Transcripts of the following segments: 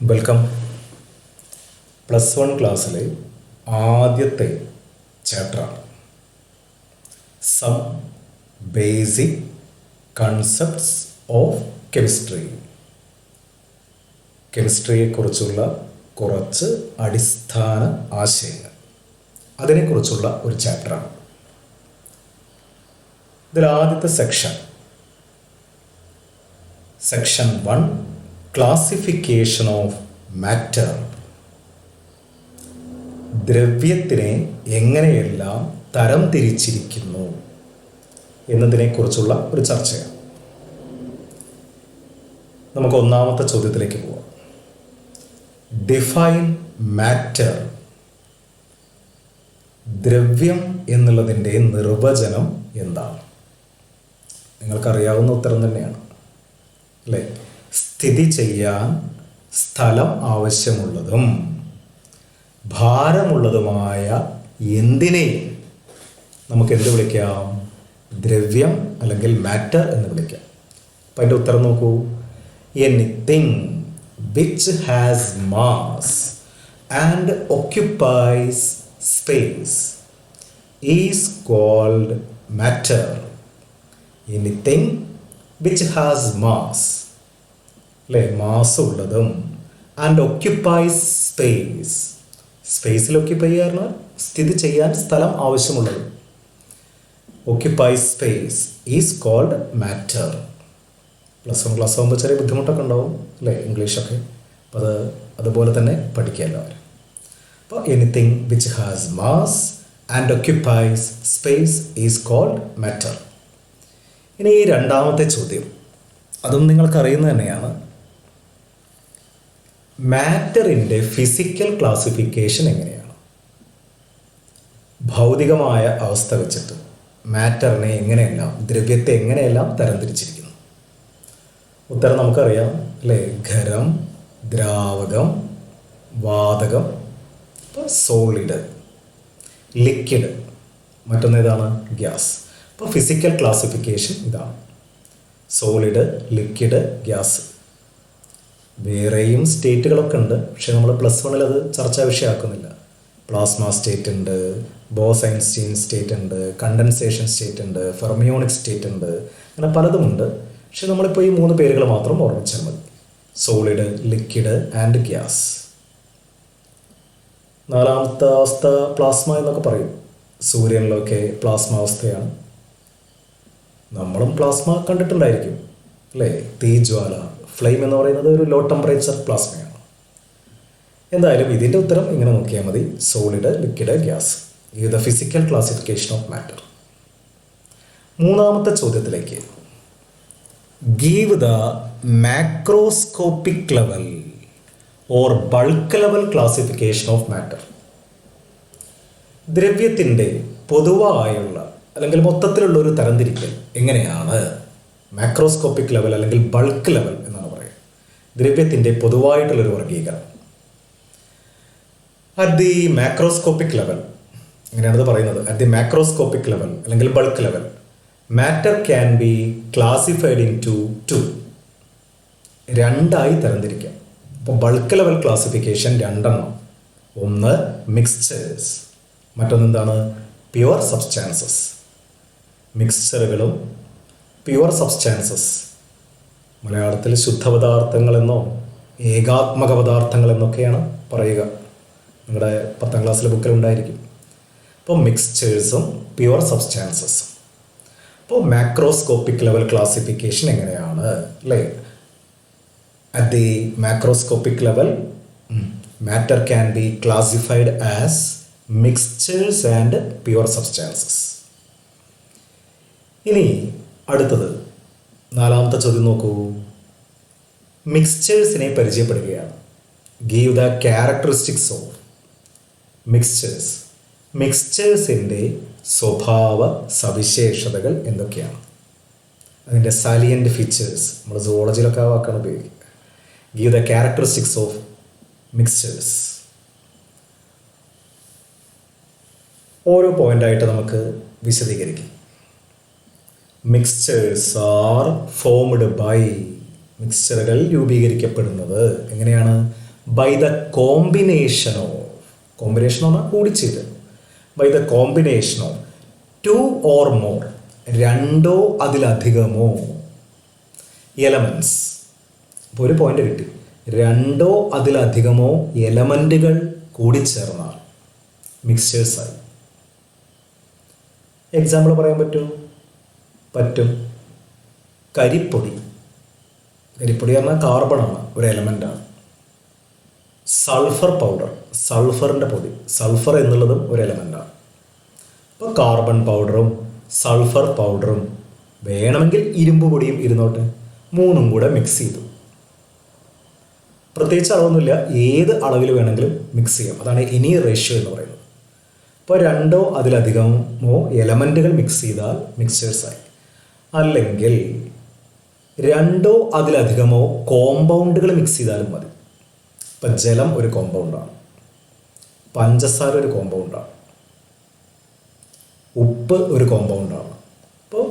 Welcome. +1 ക്ലാസ്സിലെ ആദ്യത്തെ ചാപ്റ്ററാണ് some basic concepts of chemistry. കെമിസ്ട്രിയെക്കുറിച്ചുള്ള കുറച്ച് അടിസ്ഥാന ആശയങ്ങൾ, അതിനെക്കുറിച്ചുള്ള ഒരു ചാപ്റ്ററാണ്. ഇതിൽ ആദ്യത്തെ സെക്ഷൻ 1, ക്ലാസിഫിക്കേഷൻ ഓഫ് മാറ്റർ. ദ്രവ്യത്തിനെ എങ്ങനെയെല്ലാം തരം തിരിച്ചിരിക്കുന്നു എന്നതിനെക്കുറിച്ചുള്ള ഒരു ചർച്ചയാണ്. നമുക്ക് ഒന്നാമത്തെ ചോദ്യത്തിലേക്ക് പോവാം. Define matter. ദ്രവ്യം എന്നുള്ളതിൻ്റെ നിർവചനം എന്താണ്? നിങ്ങൾക്കറിയാവുന്ന ഉത്തരം തന്നെയാണ് അല്ലേ? സ്ഥിതി ചെയ്യാൻ സ്ഥലം ആവശ്യമുള്ളതും ഭാരമുള്ളതുമായ എന്തിനേയും നമുക്ക് എന്ത് വിളിക്കാം? ദ്രവ്യം അല്ലെങ്കിൽ മാറ്റർ എന്ന് വിളിക്കാം. അപ്പം അതിൻ്റെ ഉത്തരം നോക്കൂ. Anything which has mass and occupies space is called matter. Anything which has mass, അല്ലേ, മാസ് ഉള്ളതും, ആൻഡ് ഓക്യുപ്പൈസ് സ്പേസ്, സ്പേസിൽ ഓക്യുപ്പൈ ചെയ്യാൻ സ്ഥിതി ചെയ്യാൻ സ്ഥലം ആവശ്യമുള്ളതും, occupies space is called matter. +1 class ആകുമ്പോൾ ചെറിയ ബുദ്ധിമുട്ടൊക്കെ ഉണ്ടാവും അല്ലേ, ഇംഗ്ലീഷൊക്കെ. അപ്പോൾ അതുപോലെ തന്നെ പഠിക്കുക എല്ലാവരും. അപ്പോൾ anything which has mass and occupies space is called matter. ഇനി ഈ രണ്ടാമത്തെ ചോദ്യം, അതും നിങ്ങൾക്കറിയുന്നത് തന്നെയാണ്. മാറ്ററിൻ്റെ ഫിസിക്കൽ ക്ലാസിഫിക്കേഷൻ എങ്ങനെയാണ്? ഭൗതികമായ അവസ്ഥ വെച്ചിട്ട് മാറ്ററിനെ എങ്ങനെയെല്ലാം, ദ്രവ്യത്തെ എങ്ങനെയെല്ലാം തരംതിരിച്ചിരിക്കുന്നു? ഉത്തരം നമുക്കറിയാം അല്ലേ? ഖരം, ദ്രാവകം, വാതകം, സോളിഡ്, ലിക്വിഡ്, മറ്റൊന്ന് ഏതാണ്? ഗ്യാസ്. അപ്പോൾ ഫിസിക്കൽ ക്ലാസിഫിക്കേഷൻ ഇതാണ്: സോളിഡ്, ലിക്വിഡ്, ഗ്യാസ്. വേറെയും സ്റ്റേറ്റുകളൊക്കെ ഉണ്ട്, പക്ഷെ നമ്മൾ +1 അത് ചർച്ചാ വിഷയമാക്കുന്നില്ല. പ്ലാസ്മ സ്റ്റേറ്റ് ഉണ്ട്, ബോസ്-ഐൻസ്റ്റീൻ സ്റ്റേറ്റ് ഉണ്ട്, കണ്ടൻസേഷൻ സ്റ്റേറ്റ് ഉണ്ട്, ഫെർമിയോണിക് സ്റ്റേറ്റ് ഉണ്ട്, അങ്ങനെ പലതുമുണ്ട്. പക്ഷെ നമ്മളിപ്പോൾ ഈ 3 പേരുകൾ മാത്രം ഓർമ്മിച്ചാൽ മതി: സോളിഡ്, ലിക്വിഡ് ആൻഡ് ഗ്യാസ്. നാലാമത്തെ അവസ്ഥ പ്ലാസ്മ എന്നൊക്കെ പറയും. സൂര്യനിലൊക്കെ പ്ലാസ്മ അവസ്ഥയാണ്. നമ്മളും പ്ലാസ്മ കണ്ടിട്ടുണ്ടായിരിക്കും അല്ലേ? തീജ്വാല, ഫ്ലെയിം എന്ന് പറയുന്നത് ഒരു ലോ ടെമ്പറേച്ചർ പ്ലാസ്മയാണ്. എന്തായാലും ഇതിൻ്റെ ഉത്തരം ഇങ്ങനെ നോക്കിയാൽ മതി: സോളിഡ്, ലിക്വിഡ്, ഗ്യാസ്. ഈ the physical classification of matter. മൂന്നാമത്തെ ചോദ്യത്തിലേക്ക്. Give the macroscopic level or bulk level classification of matter. ദ്രവ്യത്തിൻ്റെ പൊതുവായുള്ള അല്ലെങ്കിൽ മൊത്തത്തിലുള്ള ഒരു തരംതിരിക്കൽ എങ്ങനെയാണ്? മാക്രോസ്കോപ്പിക് ലെവൽ അല്ലെങ്കിൽ ബൾക്ക് ലെവൽ എന്നാണ് പറയുക. ദ്രവ്യത്തിൻ്റെ പൊതുവായിട്ടുള്ളൊരു വർഗീകരണം. അറ്റ് ദി മാക്രോസ്കോപ്പിക് ലെവൽ, എങ്ങനെയാണത് പറയുന്നത്? അറ്റ് ദി മാക്രോസ്കോപ്പിക് ലെവൽ അല്ലെങ്കിൽ bulk level, matter can be classified into 2. രണ്ടായി തരംതിരിക്കാം. അപ്പോൾ ബൾക്ക് ലെവൽ ക്ലാസിഫിക്കേഷൻ 2 ഒന്ന് മിക്സ്ചേഴ്സ്, മറ്റൊന്നെന്താണ്? Pure substances. മിക്സ്ചറുകളും പ്യുവർ സബ്സ്റ്റാൻസസ്, മലയാളത്തിൽ ശുദ്ധപദാർത്ഥങ്ങളെന്നോ ഏകാത്മക പദാർത്ഥങ്ങളെന്നൊക്കെയാണ് പറയുക. നിങ്ങളുടെ 10ാം ക്ലാസ്സിലെ ബുക്കിലുണ്ടായിരിക്കും. അപ്പോൾ മിക്സ്ചേഴ്സും പ്യുവർ സബ്സ്റ്റാൻസസും. അപ്പോൾ മാക്രോസ്കോപ്പിക് ലെവൽ ക്ലാസിഫിക്കേഷൻ എങ്ങനെയാണ് അല്ലേ? At the macroscopic level, matter can be classified as mixtures and pure substances. ഇനി അടുത്തത് 4ാമത്തെ ചോദ്യം നോക്കൂ. മിക്സ്ചേഴ്സിനെ പരിചയപ്പെടുകയാണ്. Give the characteristics of mixtures. മിക്സ്ചേഴ്സിൻ്റെ സ്വഭാവ സവിശേഷതകൾ എന്തൊക്കെയാണ്? അതിൻ്റെ സാലിയൻ്റ് ഫീച്ചേഴ്സ്, നമ്മൾ സുവോളജിയിലൊക്കെ ആ വാക്കാണ് ഉപയോഗിക്കുക. Give the characteristics of mixtures. ഓരോ പോയിൻ്റായിട്ട് നമുക്ക് വിശദീകരിക്കാം. മിക്സ്ചേഴ്സ് ആർ ഫോംഡ് ബൈ, മിക്സ്ചറുകൾ രൂപീകരിക്കപ്പെടുന്നത് എങ്ങനെയാണ്? By the combination of, combination എന്ന് പറഞ്ഞാൽ കൂടിച്ചേര്, by the combination of two or more, രണ്ടോ അതിലധികമോ എലമെൻറ്റ്സ്. ഇപ്പോൾ ഒരു പോയിന്റ് കിട്ടി, രണ്ടോ അതിലധികമോ എലമെൻറ്റുകൾ കൂടിച്ചേർന്നാൽ മിക്സ്ചേഴ്സായി. എക്സാമ്പിൾ പറയാൻ പറ്റുമോ? പറ്റും. കരിപ്പൊടി, കരിപ്പൊടി പറഞ്ഞാൽ കാർബണാണ്, ഒരു എലമെൻ്റാണ്. സൾഫർ പൗഡർ, സൾഫറിൻ്റെ പൊടി, സൾഫർ എന്നുള്ളതും ഒരു എലമെൻ്റാണ്. അപ്പോൾ കാർബൺ പൗഡറും സൾഫർ പൗഡറും, വേണമെങ്കിൽ ഇരുമ്പ് പൊടിയും ഇരുന്നോട്ടെ, മൂന്നും കൂടെ മിക്സ് ചെയ്തു. പ്രത്യേകിച്ച് അളവൊന്നുമില്ല, ഏത് അളവിൽ വേണമെങ്കിലും മിക്സ് ചെയ്യാം. അതാണ് എനി റേഷ്യോ എന്ന് പറയുന്നത്. അപ്പോൾ രണ്ടോ അതിലധികമോ എലമെൻറ്റുകൾ മിക്സ് ചെയ്താൽ മിക്സ്ചേഴ്സായി. അല്ലെങ്കിൽ രണ്ടോ അതിലധികമോ കോമ്പൗണ്ടുകൾ മിക്സ് ചെയ്താലും മതി. ഇപ്പം ജലം ഒരു കോമ്പൗണ്ടാണ്, പഞ്ചസാര ഒരു കോമ്പൗണ്ടാണ്, ഉപ്പ് ഒരു കോമ്പൗണ്ടാണ്. അപ്പോൾ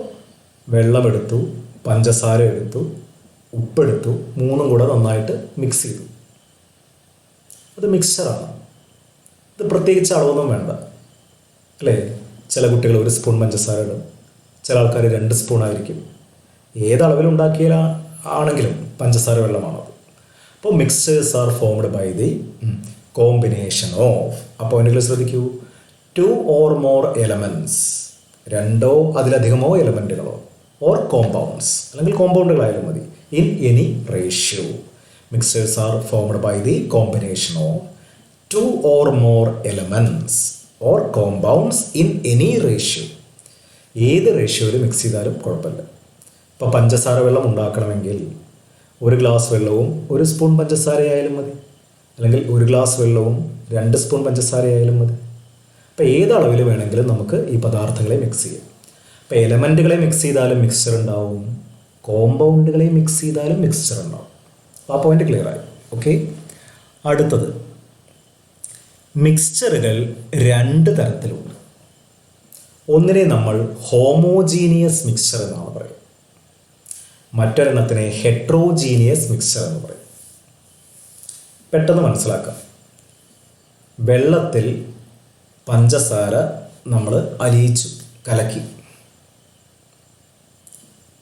വെള്ളമെടുത്തു, പഞ്ചസാര എടുത്തു, ഉപ്പെടുത്തു, മൂന്നും കൂടെ നന്നായിട്ട് മിക്സ് ചെയ്തു. അത് മിക്സ്ചറാണ്. ഇത് പ്രത്യേകിച്ച് അളവൊന്നും വേണ്ട അല്ലേ? ചില കുട്ടികൾ 1 സ്പൂൺ പഞ്ചസാര ഇടും, ചില ആൾക്കാർ 2 സ്പൂണായിരിക്കും. ഏതളവിലുണ്ടാക്കിയാൽ ആണെങ്കിലും പഞ്ചസാര വെള്ളമാണത്. അപ്പോൾ mixtures are formed by the combination of, ആ പോയിന്റുകൾ ശ്രദ്ധിക്കൂ, ടു ഓർ മോർ എലമെൻറ്റ്സ്, രണ്ടോ അതിലധികമോ എലമെൻറ്റുകളോ, ഓർ കോമ്പൗണ്ട്സ്, അല്ലെങ്കിൽ കോമ്പൗണ്ടുകളായാലും മതി, in any ratio. Mixtures are formed by the combination of two or more elements or compounds in any ratio. ഏത് റേഷ്യോയിൽ മിക്സ് ചെയ്താലും കുഴപ്പമില്ല. ഇപ്പോൾ പഞ്ചസാര വെള്ളം ഉണ്ടാക്കണമെങ്കിൽ 1 ഗ്ലാസ് വെള്ളവും 1 സ്പൂൺ പഞ്ചസാരയായാലും മതി, അല്ലെങ്കിൽ 1 ഗ്ലാസ് വെള്ളവും 2 സ്പൂൺ പഞ്ചസാരയായാലും മതി. അപ്പോൾ ഏത് അളവിൽ വേണമെങ്കിലും നമുക്ക് ഈ പദാർത്ഥങ്ങളെ മിക്സ് ചെയ്യാം. അപ്പോൾ എലമെൻറ്റുകളെ മിക്സ് ചെയ്താലും മിക്സ്ചർ ഉണ്ടാവും, കോമ്പൗണ്ടുകളെ മിക്സ് ചെയ്താലും മിക്സ്ചർ ഉണ്ടാവും. അപ്പോൾ ആ പോയിന്റ് ക്ലിയർ ആയി. ഓക്കെ, അടുത്തത്, മിക്സ്ചറുകൾ 2 തരത്തിലുണ്ട്. ഒന്നിനെ നമ്മൾ ഹോമോജീനിയസ് മിക്സ്ചർ എന്നാണ് പറയുക, മറ്റൊരെണ്ണത്തിനെ ഹെട്രോജീനിയസ് മിക്സ്ചർ എന്ന് പറയും. പെട്ടെന്ന് മനസ്സിലാക്കാം. വെള്ളത്തിൽ പഞ്ചസാര നമ്മൾ അലിയിച്ചു, കലക്കി.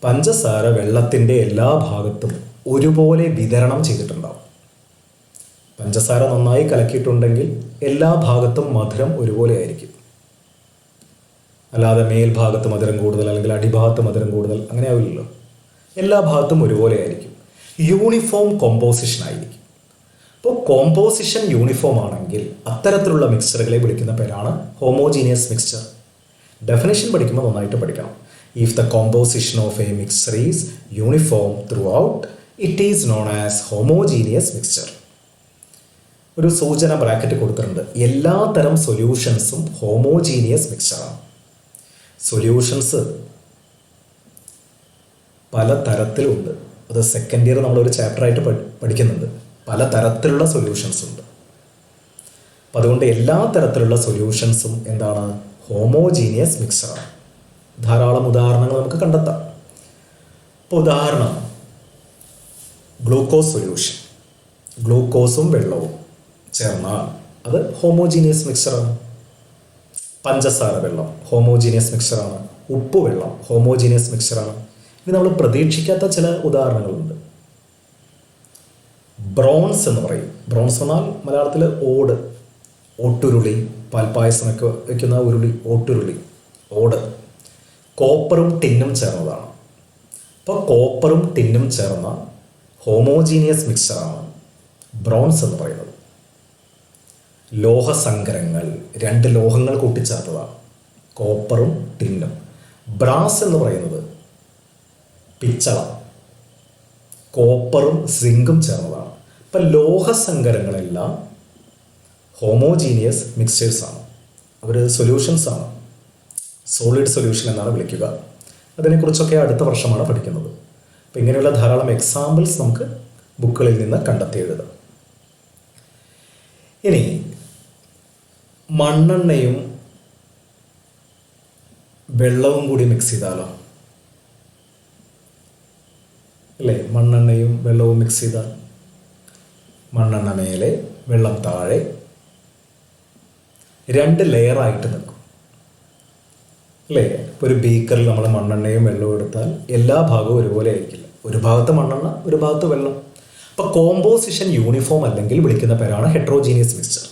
പഞ്ചസാര വെള്ളത്തിൻ്റെ എല്ലാ ഭാഗത്തും ഒരുപോലെ വിതരണം ചെയ്തിട്ടുണ്ടാവും. പഞ്ചസാര നന്നായി കലക്കിയിട്ടുണ്ടെങ്കിൽ എല്ലാ ഭാഗത്തും മധുരം ഒരുപോലെ ആയിരിക്കും. അല്ലാതെ മേൽഭാഗത്ത് മധുരം കൂടുതൽ അല്ലെങ്കിൽ അടിഭാഗത്ത് മധുരം കൂടുതൽ അങ്ങനെ ആവില്ലല്ലോ. എല്ലാ ഭാഗത്തും ഒരുപോലെ ആയിരിക്കും. യൂണിഫോം കോമ്പോസിഷൻ ആയിരിക്കും. അപ്പോൾ കോമ്പോസിഷൻ യൂണിഫോം ആണെങ്കിൽ അത്തരത്തിലുള്ള മിക്സ്ചറുകളെ വിളിക്കുന്ന പേരാണ് ഹോമോജീനിയസ് മിക്സ്ചർ. ഡെഫിനേഷൻ പഠിക്കുമ്പോൾ നന്നായിട്ട് പഠിക്കണം. If the composition of a mixture is uniform throughout, it is known as homogeneous mixture. ഒരു സൂചന ബ്രാക്കറ്റ് കൊടുത്തിട്ടുണ്ട്. എല്ലാ തരം സൊല്യൂഷൻസും ഹോമോജീനിയസ് മിക്സ്ചറാണ്. സൊല്യൂഷൻസ് പല തരത്തിലുണ്ട്. അത് സെക്കൻഡ് ഇയർ നമ്മളൊരു ചാപ്റ്ററായിട്ട് പഠിക്കുന്നുണ്ട്. പല തരത്തിലുള്ള സൊല്യൂഷൻസ് ഉണ്ട്. അപ്പം അതുകൊണ്ട് എല്ലാ തരത്തിലുള്ള സൊല്യൂഷൻസും എന്താണ്? ഹോമോജീനിയസ് മിക്സ്ചറാണ്. ധാരാളം ഉദാഹരണങ്ങൾ നമുക്ക് കണ്ടെത്താം. ഇപ്പോൾ ഉദാഹരണം, ഗ്ലൂക്കോസ് സൊല്യൂഷൻ. ഗ്ലൂക്കോസും വെള്ളവും ചേർന്നാൽ അത് ഹോമോജീനിയസ് മിക്സ്ചറാണ്. പഞ്ചസാര വെള്ളം ഹോമോജീനിയസ് മിക്സ്ചറാണ്. ഉപ്പ് വെള്ളം ഹോമോജീനിയസ് മിക്സ്ചറാണ്. ഇനി നമ്മൾ പ്രതീക്ഷിക്കാത്ത ചില ഉദാഹരണങ്ങളുണ്ട്. ബ്രോൺസ് എന്ന് പറയും. ബ്രോൺസ് എന്നാൽ മലയാളത്തിൽ ഓട്, ഓട്ടുരുളി, പാൽപ്പായസമൊക്കെ വയ്ക്കുന്ന ഉരുളി, ഓട്ടുരുളി, ഓട്. കോപ്പറും ടിന്നും ചേർന്നതാണ്. അപ്പോൾ കോപ്പറും ടിന്നും ചേർന്ന ഹോമോജീനിയസ് മിക്സ്ചറാണ് ബ്രോൺസ് എന്ന് പറയുന്നത്. ലോഹസങ്കരങ്ങൾ, 2 ലോഹങ്ങൾ കൂട്ടിച്ചേർത്തതാണ് കോപ്പറും ടിന്നും. ബ്രാസ് എന്ന് പറയുന്നത് പിച്ചള, കോപ്പറും സിങ്കും ചേർന്നതാണ്. അപ്പം ലോഹസങ്കരങ്ങളെല്ലാം ഹോമോജീനിയസ് മിക്സ്ചേഴ്സാണ്. അവർ സൊല്യൂഷൻസാണ്. സോളിഡ് സൊല്യൂഷൻ എന്നാണ് വിളിക്കുക. അതിനെക്കുറിച്ചൊക്കെ അടുത്ത വർഷമാണ് പഠിക്കുന്നത്. അപ്പം ഇങ്ങനെയുള്ള ധാരാളം എക്സാമ്പിൾസ് നമുക്ക് ബുക്കുകളിൽ നിന്ന് കണ്ടെത്തി എഴുതാം. ഇനി മണ്ണെണ്ണയും വെള്ളവും കൂടി മിക്സ് ചെയ്താലോ? അല്ലേ, മണ്ണെണ്ണയും വെള്ളവും മിക്സ് ചെയ്താൽ മണ്ണെണ്ണ മേലെ, വെള്ളം താഴെ, 2 ലെയറായിട്ട് നിൽക്കും അല്ലേ? ഇപ്പോൾ ഒരു ബീക്കറിൽ നമ്മൾ മണ്ണെണ്ണയും വെള്ളവും എടുത്താൽ എല്ലാ ഭാഗവും ഒരുപോലെ ആയിരിക്കില്ല. ഒരു ഭാഗത്ത് മണ്ണെണ്ണ, ഒരു ഭാഗത്ത് വെള്ളം. അപ്പോൾ കോമ്പോസിഷൻ യൂണിഫോം അല്ലെങ്കിൽ വിളിക്കുന്ന പേരാണ് ഹെട്രോജീനിയസ് മിക്സ്ചർ.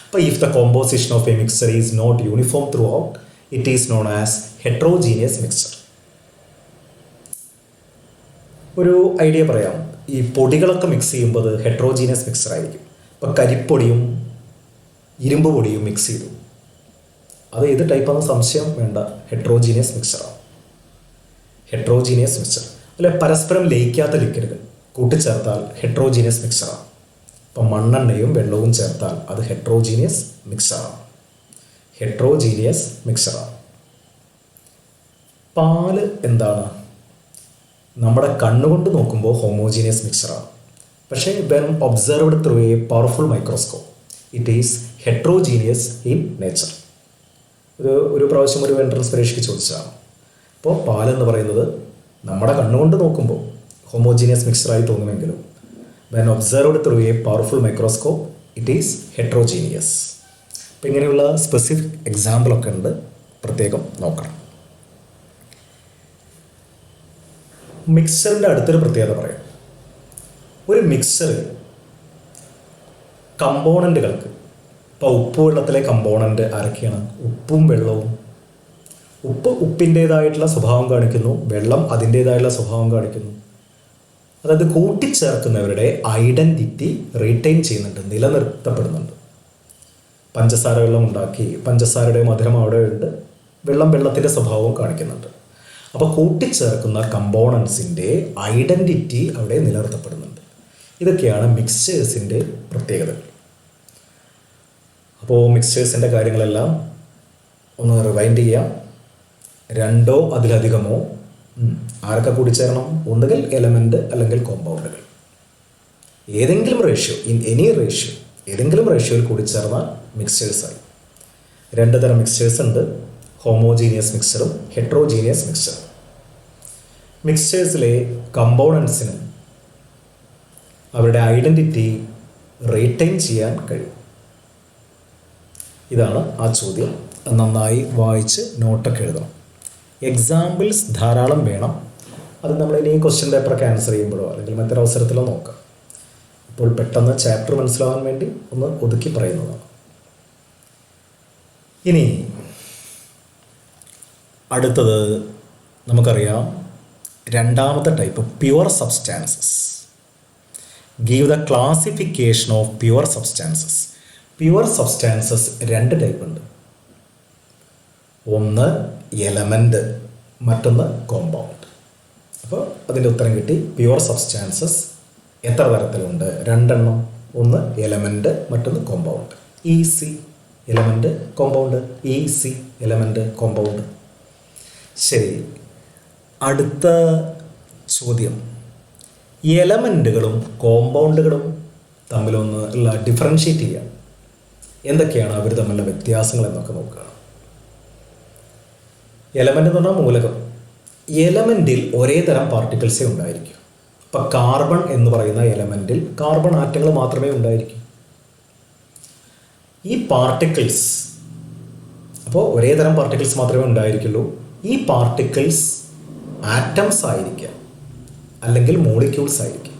അപ്പോൾ if the composition of a mixture is not uniform throughout, it is known as heterogeneous mixture. ഒരു ഐഡിയ പറയാം. ഈ പൊടികളൊക്കെ മിക്സ് ചെയ്യുമ്പോൾ അത് ഹെട്രോജീനിയസ് മിക്സ്ചർ ആയിരിക്കും. ഇപ്പോൾ കരിപ്പൊടിയും ഇരുമ്പ് പൊടിയും മിക്സ് ചെയ്തു, അത് ഏത് ടൈപ്പാണെന്ന് സംശയം വേണ്ട, ഹെട്രോജീനിയസ് മിക്സ്ചറാണ്. Heterogeneous mixture. അല്ലെ, പരസ്പരം ലയിക്കാത്ത ലിക്വിഡുകൾ കൂട്ടിച്ചേർത്താൽ ഹെട്രോജീനിയസ് മിക്സ്ചറാണ്. ഇപ്പം മണ്ണെണ്ണയും വെള്ളവും ചേർത്താൽ അത് ഹെട്രോജീനിയസ് മിക്സ്ചറാണ്. ഹെട്രോജീനിയസ് മിക്സ്ചറാണ്. പാല് എന്താണ്? നമ്മുടെ കണ്ണുകൊണ്ട് നോക്കുമ്പോൾ ഹോമോജീനിയസ് മിക്സ്ചറാണ്. പക്ഷേ when observed through A powerful microscope it is heterogeneous in nature. ഒരു പ്രാവശ്യം ഒരു എൻട്രൻസ് പരീക്ഷയ്ക്ക് ചോദിച്ചതാണ്. അപ്പോൾ പാലെന്ന് പറയുന്നത് നമ്മുടെ കണ്ണുകൊണ്ട് നോക്കുമ്പോൾ ഹോമോജീനിയസ് മിക്സ്ചറായി തോന്നുമെങ്കിലും when observed through A powerful microscope it is heterogeneous. അപ്പോൾ ഇങ്ങനെയുള്ള സ്പെസിഫിക് എക്സാമ്പിളൊക്കെ ഉണ്ട്, പ്രത്യേകം നോക്കണം. മിക്സ്ചറിൻ്റെ അടുത്തൊരു പ്രത്യേകത പറയാം. ഒരു മിക്സ്ചറിൽ കമ്പോണൻറ്റുകൾക്ക്, ഇപ്പോൾ ഉപ്പ് വെള്ളത്തിലെ കമ്പോണൻ്റ് ആരൊക്കെയാണ്? ഉപ്പും വെള്ളവും. ഉപ്പിൻ്റേതായിട്ടുള്ള സ്വഭാവം കാണിക്കുന്നു, വെള്ളം അതിൻ്റേതായുള്ള സ്വഭാവം കാണിക്കുന്നു. അതായത് കൂട്ടിച്ചേർക്കുന്നവരുടെ ഐഡൻറ്റിറ്റി റീറ്റെയിൻ ചെയ്യുന്നുണ്ട്, നിലനിർത്തപ്പെടുന്നുണ്ട്. പഞ്ചസാര വെള്ളം ഉണ്ടാക്കി, പഞ്ചസാരയുടെ മധുരം അവിടെ ഉണ്ട്, വെള്ളം വെള്ളത്തിൻ്റെ സ്വഭാവവും കാണിക്കുന്നുണ്ട്. അപ്പോൾ കൂട്ടിച്ചേർക്കുന്ന കമ്പോണൻസിൻ്റെ ഐഡൻറ്റിറ്റി അവിടെ നിലനിർത്തപ്പെടുന്നുണ്ട്. ഇതൊക്കെയാണ് മിക്സ്ചേഴ്സിൻ്റെ പ്രത്യേകതകൾ. അപ്പോൾ മിക്സ്ചേഴ്സിൻ്റെ കാര്യങ്ങളെല്ലാം ഒന്ന് റിവൈൻഡ് ചെയ്യാം. 2 അതിലധികമോ ആരൊക്കെ കൂടിച്ചേരണം? ഒന്നുകിൽ എലമെൻ്റ് അല്ലെങ്കിൽ കോമ്പൗണ്ടുകൾ. ഏതെങ്കിലും റേഷ്യോ, ഇൻ എനി റേഷ്യോ, ഏതെങ്കിലും റേഷ്യോയിൽ കൂടിച്ചേർന്നാൽ മിക്സ്ചേഴ്സായി. 2 തരം മിക്സ്ചേഴ്സ് ഉണ്ട്, ഹോമോജീനിയസ് മിക്സ്ചറും ഹെട്രോജീനിയസ് മിക്സ്ചറും. മിക്സ്ചേഴ്സിലെ കമ്പോണൻസിന് അവരുടെ ഐഡൻറ്റിറ്റി റീറ്റെയിൻ ചെയ്യാൻ കഴിയും. ഇതാണ് ആ ചോദ്യം. നന്നായി വായിച്ച് നോട്ടൊക്കെ എഴുതണം. എക്സാമ്പിൾസ് ധാരാളം വേണം. അത് നമ്മളിനി ക്വസ്റ്റ്യൻ പേപ്പറൊക്കെ ആൻസർ ചെയ്യുമ്പോഴോ അല്ലെങ്കിൽ മറ്റൊരവസരത്തിലോ നോക്കാം. ഇപ്പോൾ പെട്ടെന്ന് ചാപ്റ്റർ മനസ്സിലാവാൻ വേണ്ടി ഒന്ന് ഒതുക്കി പറയുന്നതാണ്. ഇനി അടുത്തത് നമുക്കറിയാം, 2ാമത്തെ type pure substances. Give the classification of pure substances. Pure substances 2 type ഉണ്ട്. ഒന്ന് എലമെൻ്റ്, മറ്റൊന്ന് കോമ്പൗണ്ട്. അപ്പോൾ അതിൻ്റെ ഉത്തരം കിട്ടി. പ്യുവർ സബ്സ്റ്റാൻസസ് എത്ര തരത്തിലുണ്ട്? 2 എണ്ണം. ഒന്ന് എലമെൻ്റ്, മറ്റൊന്ന് compound. Easy element, compound. Easy element, compound. ശരി, അടുത്ത ചോദ്യം. എലമെൻറ്റുകളും കോമ്പൗണ്ടുകളും തമ്മിലൊന്ന് ഡിഫറൻഷ്യേറ്റ് ചെയ്യാം. എന്തൊക്കെയാണ് അവർ തമ്മിലുള്ള വ്യത്യാസങ്ങൾ എന്നൊക്കെ നോക്കുകയാണ്. എലമെൻ്റ് എന്ന് പറഞ്ഞാൽ മൂലകം. എലമെൻറ്റിൽ ഒരേ തരം പാർട്ടിക്കിൾസേ ഉണ്ടായിരിക്കും. ഇപ്പം കാർബൺ എന്ന് പറയുന്ന എലമെൻറ്റിൽ കാർബൺ ആറ്റങ്ങൾ മാത്രമേ ഉണ്ടായിരിക്കൂ. ഈ പാർട്ടിക്കിൾസ്, അപ്പോൾ ഒരേ തരം പാർട്ടിക്കിൾസ് മാത്രമേ ഉണ്ടായിരിക്കുള്ളൂ. ഈ പാർട്ടിക്കിൾസ് ആറ്റംസ് ആയിരിക്കാം, അല്ലെങ്കിൽ മോളിക്യൂൾസ് ആയിരിക്കും.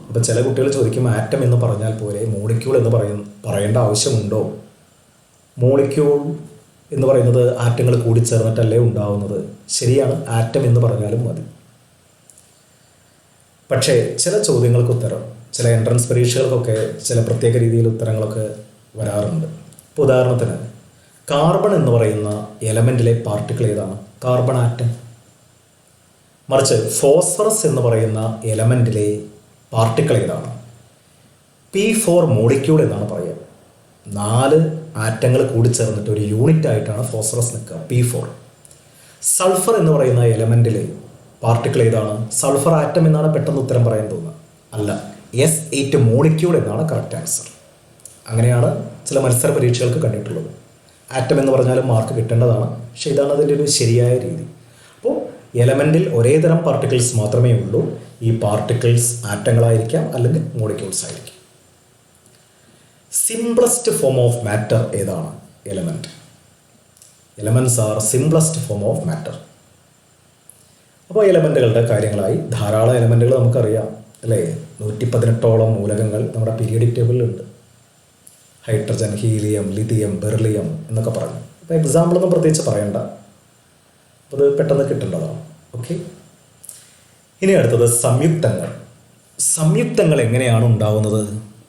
അപ്പോൾ ചില കുട്ടികൾ ചോദിക്കും, ആറ്റം എന്ന് പറഞ്ഞാൽ പോലെ മോളിക്യൂൾ എന്ന് പറയേണ്ട ആവശ്യമുണ്ടോ? മോളിക്യൂൾ എന്ന് പറയുന്നത് ആറ്റങ്ങൾ കൂടിച്ചേർന്നിട്ടല്ലേ ഉണ്ടാവുന്നത്. ശരിയാണ്, ആറ്റം എന്ന് പറഞ്ഞാലും മതി. പക്ഷേ ചില ചോദ്യങ്ങൾക്ക് ഉത്തരം, ചില എൻട്രൻസ് പരീക്ഷകൾക്കൊക്കെ ചില പ്രത്യേക രീതിയിൽ ഉത്തരങ്ങളൊക്കെ വരാറുണ്ട്. ഇപ്പോൾ ഉദാഹരണത്തിന് കാർബൺ എന്ന് പറയുന്ന എലമെൻറ്റിലെ പാർട്ടിക്കിൾ ഏതാണ്? Carbon atom. മറിച്ച് ഫോസ്ഫറസ് എന്ന് പറയുന്ന എലമെൻറ്റിലെ പാർട്ടിക്കിൾ ഏതാണ്? P4 മോളിക്യൂൾ എന്നാണ് പറയുക. 4 ആറ്റങ്ങൾ കൂടിച്ചേർന്നിട്ട് ഒരു യൂണിറ്റ് ആയിട്ടാണ് ഫോസ്ഫറസ് നിൽക്കുക, P4. സൾഫർ എന്ന് പറയുന്ന എലമെൻറ്റിലെ പാർട്ടിക്കിൾ ഏതാണ്? സൾഫർ ആറ്റം എന്നാണ് പെട്ടെന്ന് ഉത്തരം പറയാൻ തോന്നുക. അല്ല, S8 മോളിക്യൂൾ എന്നാണ് കറക്റ്റ് ആൻസർ. അങ്ങനെയാണ് ചില മത്സര പരീക്ഷകൾക്ക് കണ്ടിട്ടുള്ളത്. ആറ്റം എന്ന് പറഞ്ഞാലും മാർക്ക് കിട്ടേണ്ടതാണ്, പക്ഷേ ഇതാണ് അതിൻ്റെ ഒരു ശരിയായ രീതി. അപ്പോൾ എലമെൻറ്റിൽ ഒരേ തരം പാർട്ടിക്കിൾസ് മാത്രമേ ഉള്ളൂ. ഈ പാർട്ടിക്കിൾസ് ആറ്റങ്ങളായിരിക്കാം, അല്ലെങ്കിൽ മോളിക്യൂൾസ് ആയിരിക്കും. സിംപ്ലസ്റ്റ് ഫോം ഓഫ് മാറ്റർ ഏതാണ്? Element. Elements are simplest form of matter. അപ്പോൾ എലമെൻറ്റുകളുടെ കാര്യങ്ങളായി ധാരാളം എലമെൻറ്റുകൾ നമുക്കറിയാം അല്ലേ? 118ഓളം മൂലകങ്ങൾ നമ്മുടെ പീരിയോഡിക് ടേബിളിലുണ്ട്. ഹൈഡ്രജൻ, ഹീലിയം, ലിഥിയം, ബെർലിയം എന്നൊക്കെ പറഞ്ഞു. അപ്പോൾ എക്സാമ്പിളൊന്നും പ്രത്യേകിച്ച് പറയണ്ട, അപ്പോൾ അത് പെട്ടെന്ന് കിട്ടേണ്ടതാണ്. ഓക്കെ, ഇനി അടുത്തത് സംയുക്തങ്ങൾ. സംയുക്തങ്ങൾ എങ്ങനെയാണ് ഉണ്ടാവുന്നത്?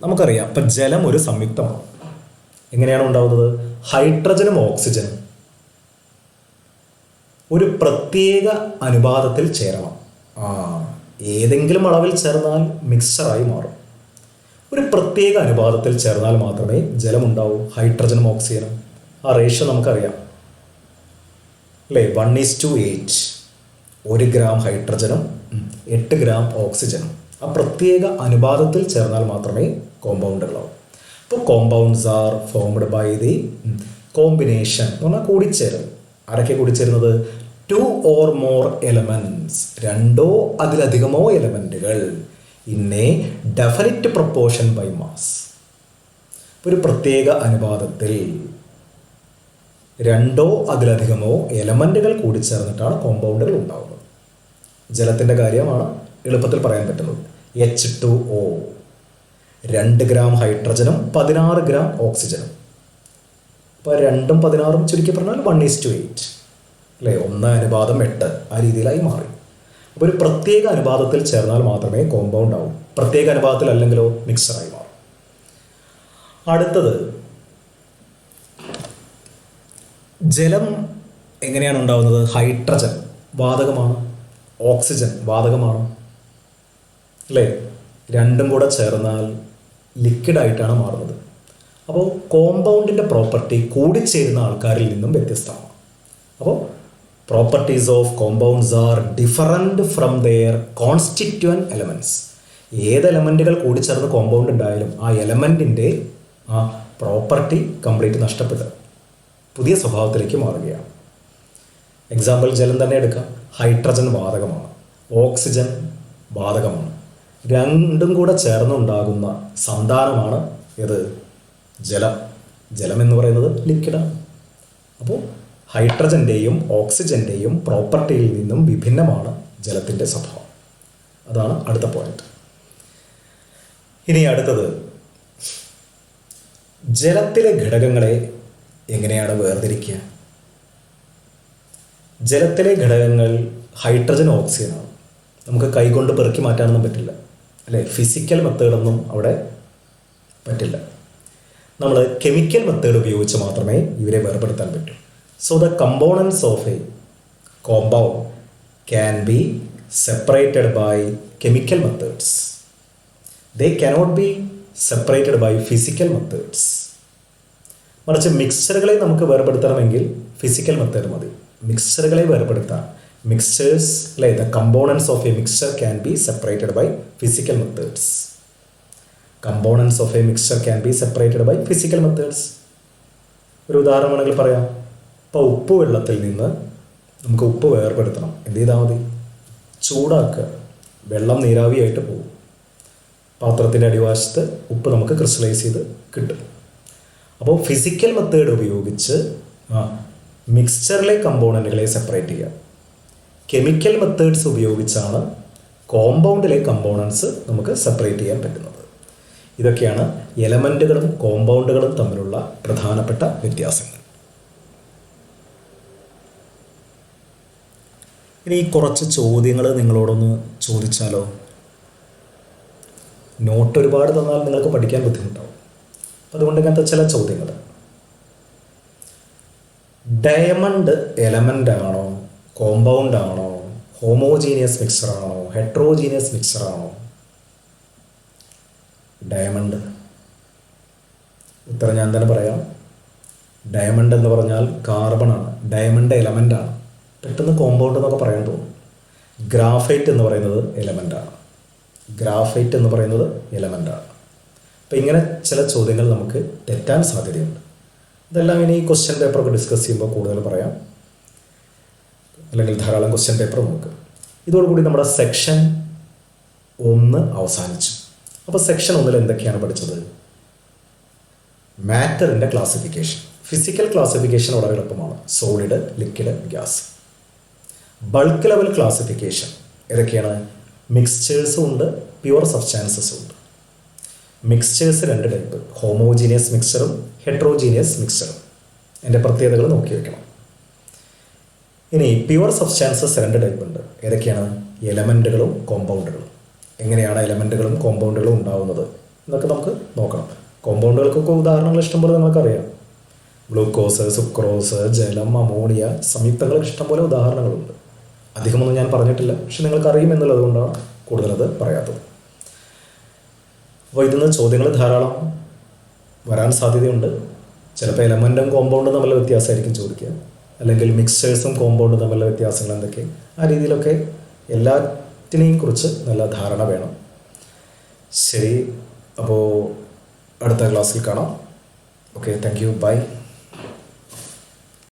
നമുക്കറിയാം, ഇപ്പം ജലം ഒരു സംയുക്തമാണ്. എങ്ങനെയാണ് ഉണ്ടാവുന്നത്? ഹൈഡ്രജനും ഓക്സിജനും ഒരു പ്രത്യേക അനുപാതത്തിൽ ചേരണം. ഏതെങ്കിലും അളവിൽ ചേർന്നാൽ മിക്സറായി മാറും. ഒരു പ്രത്യേക അനുപാതത്തിൽ ചേർന്നാൽ മാത്രമേ ജലം ഉണ്ടാവൂ. ഹൈഡ്രജനും ഓക്സിജനും ആ റേഷ്യോ നമുക്കറിയാം അല്ലേ? 1:8. 1 ഗ്രാം ഹൈഡ്രജനും 8 ഗ്രാം ഓക്സിജനും ആ പ്രത്യേക അനുപാതത്തിൽ ചേർന്നാൽ മാത്രമേ കോമ്പൗണ്ടുകളാവും. അപ്പോൾ compounds are formed by the combination എന്ന് പറഞ്ഞാൽ കൂടിച്ചേരൽ. ആരൊക്കെ കൂടിച്ചേരുന്നത്? 2 or more elements, 2 അതിലധികമോ എലമെൻറ്റുകൾ in a definite proportion by mass. ഒരു പ്രത്യേക അനുപാതത്തിൽ 2 അതിലധികമോ എലമെൻറ്റുകൾ കൂടിച്ചേർന്നിട്ടാണ് കോമ്പൗണ്ടുകൾ ഉണ്ടാകുന്നത്. ജലത്തിൻ്റെ കാര്യമാണ് എളുപ്പത്തിൽ പറയാൻ പറ്റുന്നത്. H2O, 2 ഗ്രാം ഹൈഡ്രജനും 16 ഗ്രാം ഓക്സിജനും. അപ്പോൾ 2ഉം 16ഉം ചുരുക്കി പറഞ്ഞാൽ 1:8 അല്ലേ? 1:8 ആ രീതിയിലായി മാറി. അപ്പോൾ ഒരു പ്രത്യേക അനുപാതത്തിൽ ചേർന്നാൽ മാത്രമേ കോമ്പൗണ്ട് ആവും. പ്രത്യേക അനുപാതത്തിൽ അല്ലെങ്കിലോ മിക്സറായി മാറും. അടുത്തത് ജലം എങ്ങനെയാണ് ഉണ്ടാവുന്നത്? ഹൈഡ്രജൻ വാതകമാണ്, ഓക്സിജൻ വാതകമാണ് അല്ലേ? രണ്ടും കൂടെ ചേർന്നാൽ ലിക്വിഡായിട്ടാണ് മാറുന്നത്. അപ്പോൾ കോമ്പൗണ്ടിൻ്റെ പ്രോപ്പർട്ടി കൂടിച്ചേരുന്ന ആൾക്കാരിൽ നിന്നും വ്യത്യസ്തമാണ്. അപ്പോൾ properties of compounds are different from their constituent elements. ഏത് എലമെൻറ്റുകൾ കൂടിച്ചേർന്ന് കോമ്പൗണ്ട് ഉണ്ടായാലും ആ എലമെൻറ്റിൻ്റെ ആ പ്രോപ്പർട്ടി കംപ്ലീറ്റ് നഷ്ടപ്പെട്ട് പുതിയ സ്വഭാവത്തിലേക്ക് മാറുകയാണ്. എക്സാമ്പിൾ ജലം തന്നെ എടുക്കാം. ഹൈഡ്രജൻ വാതകമാണ്, ഓക്സിജൻ വാതകമാണ്. രണ്ടും കൂടെ ചേർന്നുണ്ടാകുന്ന സന്താനമാണ് ഏത്? ജലം. ജലം എന്ന് പറയുന്നത് ലിക്വിഡാണ്. അപ്പോൾ ഹൈഡ്രജൻ്റെയും ഓക്സിജൻ്റെയും പ്രോപ്പർട്ടിയിൽ നിന്നും വിഭിന്നമാണ് ജലത്തിൻ്റെ സ്വഭാവം. അതാണ് അടുത്ത പോയിന്റ്. ഇനി അടുത്തത് ജലത്തിലെ ഘടകങ്ങളെ എങ്ങനെയാണ് വേർതിരിക്കുക? ജലത്തിലെ ഘടകങ്ങൾ ഹൈഡ്രജൻ, ഓക്സിജനാണ്. നമുക്ക് കൈകൊണ്ട് പെറുക്കി മാറ്റാനൊന്നും പറ്റില്ല അല്ലേ? ഫിസിക്കൽ മെത്തേഡൊന്നും അവിടെ പറ്റില്ല. നമ്മൾ കെമിക്കൽ മെത്തേഡ് ഉപയോഗിച്ച് മാത്രമേ ഇവരെ വേർപെടുത്താൻ പറ്റൂ. So the components of a compound can be separated by chemical methods. They cannot be separated by physical methods. മറിച്ച് മിക്സ്ചറുകളെ നമുക്ക് വേർപെടുത്തണമെങ്കിൽ ഫിസിക്കൽ മെത്തേഡ് മതി. മിക്സ്ചറുകളെ വേർപെടുത്താൻ മിക്സ്ചേഴ്സ് അല്ലേ? The components of a mixture can be separated by physical methods. Components of a mixture can be separated by physical methods. ഒരു ഉദാഹരണം വേണമെങ്കിൽ പറയാം. ഇപ്പോൾ ഉപ്പ് വെള്ളത്തിൽ നിന്ന് നമുക്ക് ഉപ്പ് വേർപെടുത്തണം. എന്ത് ചെയ്താൽ മതി? ചൂടാക്കുക. വെള്ളം നീരാവിയായിട്ട് പോകും. പാത്രത്തിൻ്റെ അടിവശത്ത് ഉപ്പ് നമുക്ക് ക്രിസ്റ്റലൈസ് ചെയ്ത് കിട്ടും. അപ്പോൾ ഫിസിക്കൽ മെത്തേഡ് ഉപയോഗിച്ച് മിക്സ്ചറിലെ കമ്പോണൻറ്റുകളെ സെപ്പറേറ്റ് ചെയ്യുക. കെമിക്കൽ മെത്തേഡ്സ് ഉപയോഗിച്ചാണ് കോമ്പൗണ്ടിലെ കമ്പോണൻസ് നമുക്ക് സെപ്പറേറ്റ് ചെയ്യാൻ പറ്റുന്നത്. ഇതൊക്കെയാണ് എലമെൻറ്റുകളും കോമ്പൗണ്ടുകളും തമ്മിലുള്ള പ്രധാനപ്പെട്ട വ്യത്യാസങ്ങൾ. ഇനി കുറച്ച് ചോദ്യങ്ങൾ നിങ്ങളോടൊന്ന് ചോദിച്ചാലോ? നോട്ട് ഒരുപാട് തന്നാൽ നിങ്ങൾക്ക് പഠിക്കാൻ ബുദ്ധിമുട്ടാവും. അതുകൊണ്ട് ഇങ്ങനത്തെ ചില ചോദ്യങ്ങൾ. ഡയമണ്ട് എലമെൻ്റ് ആണോ, കോമ്പൗണ്ട് ആണോ, ഹോമോജീനിയസ് മിക്സർ ആണോ, ഹെട്രോജീനിയസ് മിക്സർ ആണോ? ഡയമണ്ട്. ഉത്തരം ഞാൻ തന്നെ പറയാം. ഡയമണ്ട് എന്ന് പറഞ്ഞാൽ കാർബണാണ്. ഡയമണ്ട് എലമെൻ്റാണ്. പെട്ടെന്ന് കോമ്പൗണ്ട് എന്നൊക്കെ പറയാൻ തോന്നും. ഗ്രാഫൈറ്റ് എന്ന് പറയുന്നത് എലമെൻ്റാണ്. ഗ്രാഫൈറ്റ് എന്ന് പറയുന്നത് എലമെൻ്റാണ്. അപ്പോൾ ഇങ്ങനെ ചില ചോദ്യങ്ങൾ നമുക്ക് തെറ്റാൻ സാധ്യതയുണ്ട്. ഇതെല്ലാം ഇനി ക്വസ്റ്റ്യൻ പേപ്പറൊക്കെ ഡിസ്കസ് ചെയ്യുമ്പോൾ കൂടുതൽ പറയാം. അല്ലെങ്കിൽ ധാരാളം ക്വസ്റ്റ്യൻ പേപ്പർ നോക്കുക. ഇതോടുകൂടി നമ്മുടെ സെക്ഷൻ 1 അവസാനിച്ചു. അപ്പോൾ സെക്ഷൻ 1 എന്തൊക്കെയാണ് പഠിച്ചത്? മാറ്ററിൻ്റെ ക്ലാസിഫിക്കേഷൻ. ഫിസിക്കൽ ക്ലാസിഫിക്കേഷൻ വളരെ എളുപ്പമാണ്. Solid, liquid, gas. Bulk level classification ഏതൊക്കെയാണ്? മിക്സ്ചേഴ്സും ഉണ്ട്, പ്യുവർ സബ്സ്റ്റാൻസസും ഉണ്ട്. മിക്സ്ചേഴ്സ് രണ്ട് ടൈപ്പ്, ഹോമോജീനിയസ് മിക്സ്ചറും ഹെട്രോജീനിയസ് മിക്സ്ചറും. എൻ്റെ പ്രത്യേകതകൾ നോക്കി വയ്ക്കണം. ഇനി പ്യുവർ സബ്സ്റ്റാൻസസ് രണ്ട് ടൈപ്പ് ഉണ്ട്. ഏതൊക്കെയാണ്? എലമെൻറ്റുകളും കോമ്പൗണ്ടുകളും. എങ്ങനെയാണ് എലമെൻറ്റുകളും കോമ്പൗണ്ടുകളും ഉണ്ടാകുന്നത് എന്നൊക്കെ നമുക്ക് നോക്കണം. കോമ്പൗണ്ടുകൾക്കൊക്കെ ഉദാഹരണങ്ങൾ ഇഷ്ടംപോലെ നിങ്ങൾക്കറിയാം. ഗ്ലൂക്കോസ്, സുക്രോസ്, ജലം, അമോണിയ, സംയുക്തങ്ങൾ ഇഷ്ടംപോലെ ഉദാഹരണങ്ങളുണ്ട്. അധികമൊന്നും ഞാൻ പറഞ്ഞിട്ടില്ല, പക്ഷെ നിങ്ങൾക്ക് അറിയുമെന്നുള്ളത് കൊണ്ടാണ് കൂടുതലത് പറയാത്തത്. അപ്പോൾ ഇതിന്ന് ചോദ്യങ്ങൾ ധാരാളം വരാൻ സാധ്യതയുണ്ട്. ചിലപ്പോൾ എലമെൻറ്റും കോമ്പൗണ്ടും തമ്മിലുള്ള വ്യത്യാസമായിരിക്കും ചോദിക്കുക, അല്ലെങ്കിൽ മിക്സ്ചേഴ്സും കോമ്പൗണ്ടും തമ്മിലുള്ള വ്യത്യാസങ്ങൾ എന്തൊക്കെ, ആ രീതിയിലൊക്കെ എല്ലാറ്റിനെയും കുറിച്ച് നല്ല ധാരണ വേണം. ശരി, അപ്പോൾ അടുത്ത ക്ലാസ്സിൽ കാണാം. Okay, thank you, by.